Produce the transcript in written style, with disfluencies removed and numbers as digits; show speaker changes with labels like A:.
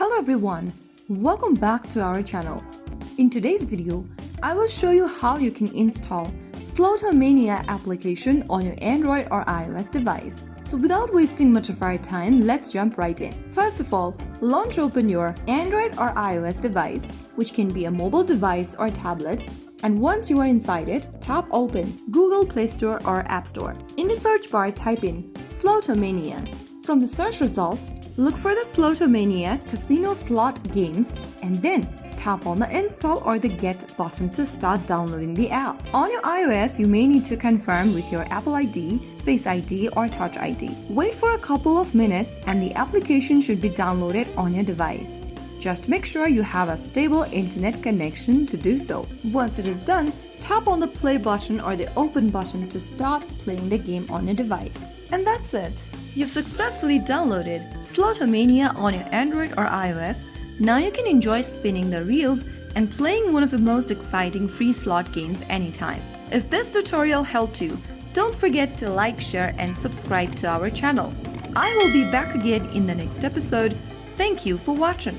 A: Hello everyone, welcome back to our channel. In today's video, I will show you how you can install Slotomania application on your Android or iOS device. So without wasting much of our time, let's jump right in. First of all, launch open your Android or iOS device, which can be a mobile device or tablets. And once you are inside it, tap open Google Play Store or App Store. In the search bar, type in Slotomania. From the search results, look for the Slotomania Casino Slot Games and then tap on the install or the get button to start downloading the app. On your iOS, you may need to confirm with your Apple ID, Face ID or Touch ID. Wait for a couple of minutes and the application should be downloaded on your device. Just make sure you have a stable internet connection to do so. Once it is done, tap on the play button or the open button to start playing the game on your device. And that's it. You've successfully downloaded Slotomania on your Android or iOS. Now you can enjoy spinning the reels and playing one of the most exciting free slot games anytime. If this tutorial helped you, don't forget to like, share and subscribe to our channel. I will be back again in the next episode. Thank you for watching.